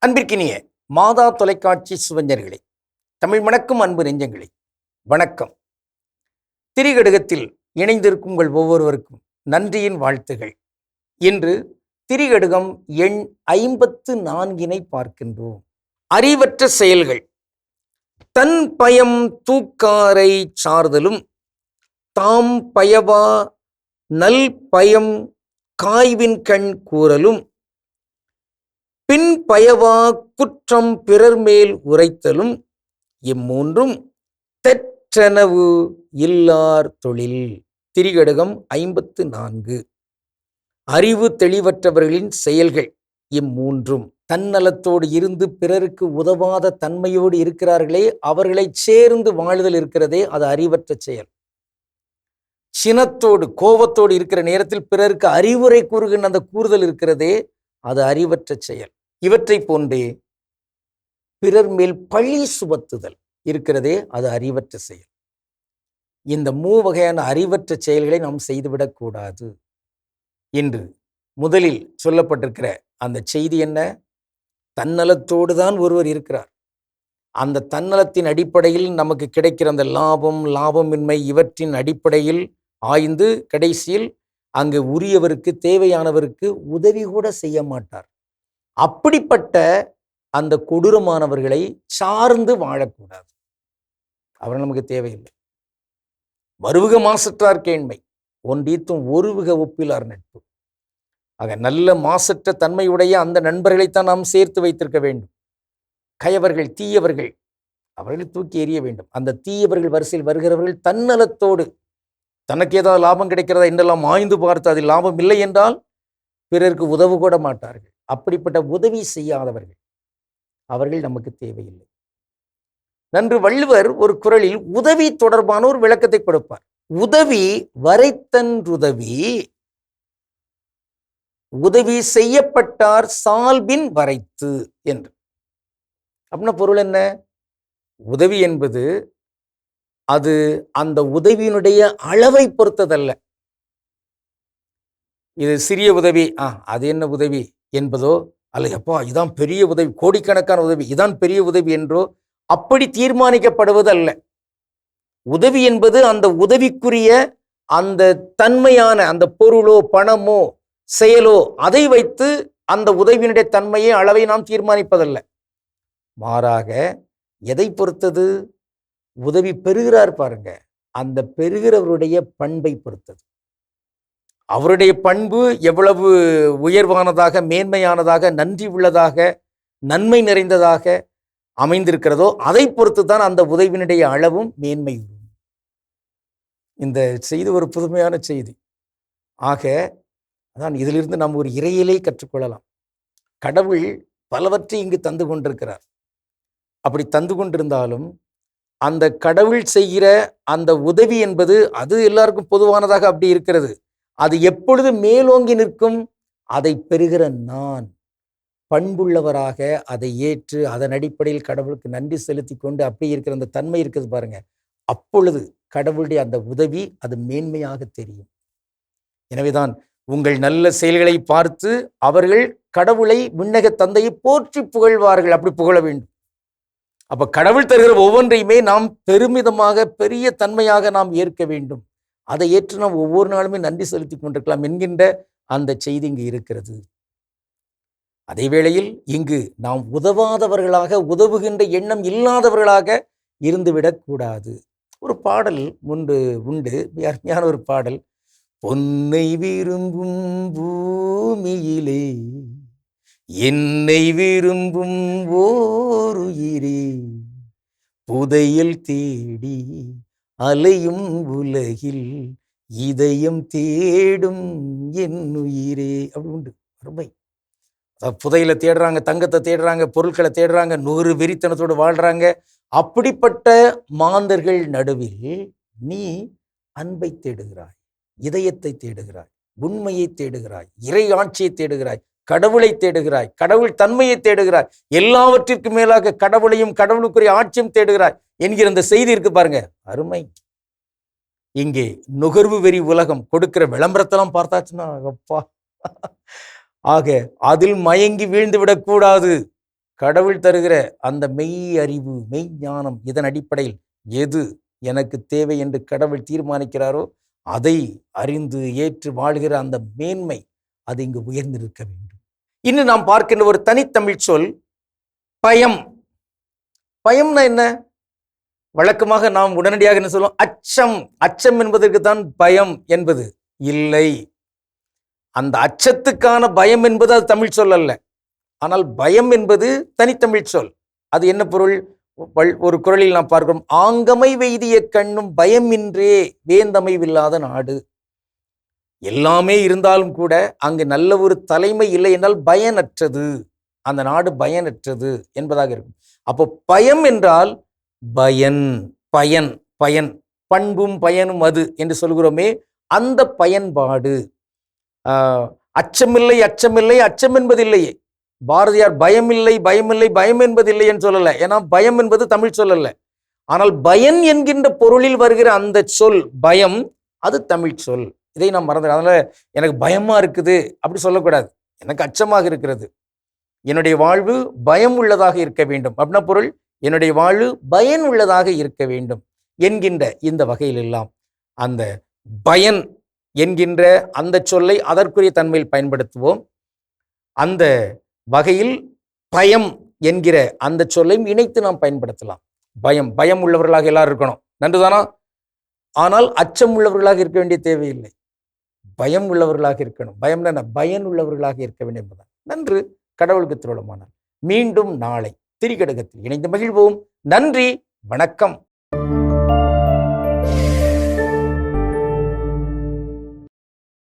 அன்பிற்கினிய மாதா தொலைக்காட்சி சுவஞ்சர்களே, தமிழ் மணக்கும் அன்பு நெஞ்சங்களே, வணக்கம். திரிகடுகத்தில் இணைந்திருக்கும் உங்கள் ஒவ்வொருவருக்கும் நன்றியின் வாழ்த்துகள். இன்று திரிகடுகம் எண் 54 பார்க்கின்றோம். அறிவற்ற செயல்கள். தன் பயம் தூக்காரை சார்தலும் தாம் பயவா நல் பயம் காய்வின் கண் கூறலும் பின் பயவா குற்றம் பிறர் மேல் உரைத்தலும் இம்மூன்றும் தெற்றனவு இல்லார் தொழில். திரிகடுகம் 54. அறிவு தெளிவற்றவர்களின் செயல்கள் இம்மூன்றும். தன்னலத்தோடு இருந்து பிறருக்கு உதவாத தன்மையோடு இருக்கிறார்களே, அவர்களை சேர்ந்து வாழுதல் இருக்கிறதே, அது அறிவற்ற செயல். சினத்தோடு கோபத்தோடு இருக்கிற நேரத்தில் பிறருக்கு அறிவுரை கூறுகின்ற அந்த கூறுதல் இருக்கிறதே, அது அறிவற்ற செயல். இவற்றை போன்றே பிறர் மேல் பழி சுமத்துதல் இருக்கிறதே, அது அறிவற்ற செயல். இந்த மூவகையான அறிவற்ற செயல்களை நாம் செய்துவிடக்கூடாது. இன்று முதலில் சொல்லப்பட்டிருக்கிற அந்த செய்தி என்ன? தன்னலத்தோடு தான் ஒருவர் இருக்கிறார். அந்த தன்னலத்தின் அடிப்படையில் நமக்கு கிடைக்கிற அந்த லாபமின்மை இவற்றின் அடிப்படையில் ஆய்ந்து கடைசியில் அங்கு உரியவருக்கு தேவையானவருக்கு உதவி கூட செய்ய மாட்டார். அப்படிப்பட்ட அந்த கொடூரமானவர்களை சார்ந்து வாழக்கூடாது. அவர் நமக்கு தேவையில்லை. வருவுக மாசற்றார் கேண்மை ஒன்றீத்தும் ஒருவுக ஒப்பிலார் நட்பு. ஆக நல்ல மாசற்ற தன்மையுடைய அந்த நண்பர்களைத்தான் நாம் சேர்த்து வைத்திருக்க வேண்டும். கயவர்கள் தீயவர்கள் அவர்களை தூக்கி எறிய வேண்டும். அந்த தீயவர்கள் வரிசையில் வருகிறவர்கள் தன்னலத்தோடு தனக்கு ஏதாவது லாபம் கிடைக்கிறதா என்றெல்லாம் ஆய்ந்து பார்த்து அதில் லாபம் இல்லை என்றால் பிறருக்கு உதவு கூட மாட்டார்கள். அப்படிப்பட்ட உதவி செய்யாதவர்கள் அவர்கள் நமக்கு தேவையில்லை. நன்று வள்ளுவர் ஒரு குறளில் உதவி தொடர்பான ஒரு விளக்கத்தை கொடுப்பார். உதவி வரைத்தன்றுதவி, உதவி செய்யப்பட்டார் சால்பின் வரைத்து என்று. அப்படின்னா பொருள் என்ன? உதவி என்பது அது அந்த உதவியினுடைய அளவை பொறுத்ததல்ல. இது சிறிய உதவி, அது என்ன உதவி என்பதோ, அல்ல அப்பா இதான் பெரிய உதவி, கோடிக்கணக்கான உதவி, இதான் பெரிய உதவி என்றோ அப்படி தீர்மானிக்கப்படுவது அல்ல. உதவி என்பது அந்த உதவிக்குரிய அந்த தன்மையான அந்த பொருளோ பணமோ செயலோ அதை வைத்து அந்த உதவியினுடைய தன்மையை அளவை நாம் தீர்மானிப்பதல்ல. மாறாக எதை பொறுத்தது? உதவி பெறுகிறார் பாருங்க, அந்த பெறுகிறவருடைய பண்பை பொறுத்தது. அவருடைய பண்பு எவ்வளவு உயர்வானதாக, மேன்மையானதாக, நன்றி உள்ளதாக, நன்மை நிறைந்ததாக அமைந்திருக்கிறதோ அதை பொறுத்து தான் அந்த உதவியினுடைய அளவும் மேன்மையும். இந்த செய்தி ஒரு புதுமையான செய்தி. ஆக அதான் இதிலிருந்து நாம் ஒரு இறையிலே கற்றுக்கொள்ளலாம். கடவுள் பலவற்றை இங்கு தந்து கொண்டிருக்கிறார். அப்படி தந்து கொண்டிருந்தாலும் அந்த கடவுள் செய்கிற அந்த உதவி என்பது அது எல்லாருக்கும் பொதுவானதாக அப்படி இருக்கிறது. அது எப்பொழுது மேலோங்கி நிற்கும்? அதை பெறுகிற நான் பண்புள்ளவராக அதை ஏற்று அதன் அடிப்படையில் கடவுளுக்கு நன்றி செலுத்தி கொண்டு அப்படி இருக்கிற அந்த தன்மை இருக்குது பாருங்க, அப்பொழுது கடவுளுடைய அந்த உதவி அது மேன்மையாக தெரியும். எனவேதான் உங்கள் நல்ல செயல்களை பார்த்து அவர்கள் கடவுளை, விண்ணக தந்தையை போற்றி புகழ்வார்கள். அப்படி புகழ வேண்டும். அப்ப கடவுள் தருகிற ஒவ்வொன்றையுமே நாம் பெருமிதமாக பெரிய தன்மையாக நாம் ஏற்க வேண்டும். அதை ஏற்று நாம் ஒவ்வொரு நாளுமே நன்றி செலுத்தி கொண்டிருக்கலாம் என்கின்ற அந்த செய்தி இங்கு இருக்கிறது. அதே வேளையில் இங்கு நாம் உதவாதவர்களாக, உதவுகின்ற எண்ணம் இல்லாதவர்களாக இருந்துவிடக்கூடாது. ஒரு பாடல் உண்டு, அருமையான ஒரு பாடல். பொன்னை விரும்பும் பூமியிலே என்னை விரும்பும் ஓருயிரே, புதையல் தேடி அலையும் உலகில் இதயம் தேடும் என் உயிரே. அப்படி உண்டு. அருமை. புதையில தேடுறாங்க, தங்கத்தை தேடுறாங்க, பொருட்களை தேடுறாங்க, நுகரு வெறித்தனத்தோடு வாழ்றாங்க. அப்படிப்பட்ட மாந்தர்கள் நடுவில் நீ அன்பை தேடுகிறாய், இதயத்தை தேடுகிறாய், உண்மையை தேடுகிறாய், இறை ஆட்சியை தேடுகிறாய், கடவுளை தேடுகிறாய், கடவுள் தன்மையை தேடுகிறாய், எல்லாவற்றிற்கும் மேலாக கடவுளையும் கடவுளுக்குரிய ஆட்சியும் தேடுகிறாய் என்கிற அந்த செய்தி இருக்கு பாருங்க. அருமை. இங்கே நுகர்வு வெறி உலகம் கொடுக்கிற விளம்பரத்தெல்லாம் பார்த்தாச்சுன்னா அப்பா, ஆக அதில் மயங்கி வீழ்ந்து விடக்கூடாது. கடவுள் தருகிற அந்த மெய் அறிவு, மெய் ஞானம், இதன் அடிப்படையில் எது எனக்கு தேவை என்று கடவுள் தீர்மானிக்கிறாரோ அதை அறிந்து ஏற்று வாழ்கிற அந்த மேன்மை அது இங்கு உயர்ந்திருக்க வேண்டும். இன்னும் நாம் பார்க்கின்ற ஒரு தனித்தமிழ் சொல் பயம். பயம்னா என்ன? வழக்கமாக நாம் உடனடியாக என்ன சொல்லுவோம்? அச்சம். அச்சம் என்பதற்கு தான் பயம் என்பது இல்லை. அந்த அச்சத்துக்கான பயம் என்பது அது தமிழ் சொல் அல்ல. ஆனால் பயம் என்பது தனித்தமிழ் சொல். அது என்ன பொருள்? ஒரு குறளில் நாம் பார்க்கிறோம், ஆங்கமை வெய்திய கண்ணும் பயமின்றே வேந்தமைவில்லாத நாடு. எல்லாமே இருந்தாலும் கூட அங்கு நல்ல ஒரு தலைமை இல்லை என்றால் பயனற்றது, அந்த நாடு பயனற்றது என்பதாக இருக்கும். அப்போ பயம் என்றால் பயன், பயன், பயன், பண்பும் பயனும் அது என்று சொல்கிறோமே, அந்த பயன்பாடு. அச்சமில்லை, அச்சமில்லை, அச்சம் என்பதில்லையே. பாரதியார் பயமில்லை, பயமில்லை, பயம் என்பதில்லை என்று சொல்லலை. ஏன்னா பயம் என்பது தமிழ் சொல் அல்ல. ஆனால் பயன் என்கின்ற பொருளில் வருகிற அந்த சொல் பயம், அது தமிழ் சொல். இதை நாம் மறந்து, அதனால எனக்கு பயமா இருக்குது அப்படி சொல்லக்கூடாது. எனக்கு அச்சமாக இருக்கிறது, என்னுடைய வாழ்வு பயம் உள்ளதாக இருக்க வேண்டும் அப்படின்னா பொருள், என்னுடைய வாழ்வு பயன் உள்ளதாக இருக்க வேண்டும் என்கின்ற இந்த வகையில் எல்லாம் அந்த பயன் என்கின்ற அந்த சொல்லை அதற்குரிய தன்மையில் பயன்படுத்துவோம். அந்த வகையில் பயம் என்கிற அந்த சொல்லையும் இணைத்து நாம் பயன்படுத்தலாம். பயம், பயம் உள்ளவர்களாக எல்லாரும் இருக்கணும், நன்றுதானா? ஆனால் அச்சம் உள்ளவர்களாக இருக்க வேண்டிய தேவையில்லை, பயம் உள்ளவர்களாக இருக்கணும். பயம்னா என்ன? பயன் உள்ளவர்களாக இருக்க வேண்டும் என்பதுதான். நன்று. கடவுளுக்கு திருவுளமானால் மீண்டும் நாளை திரிகடுகத்தில் இணைந்து மகிழ்வோம். நன்றி, வணக்கம்.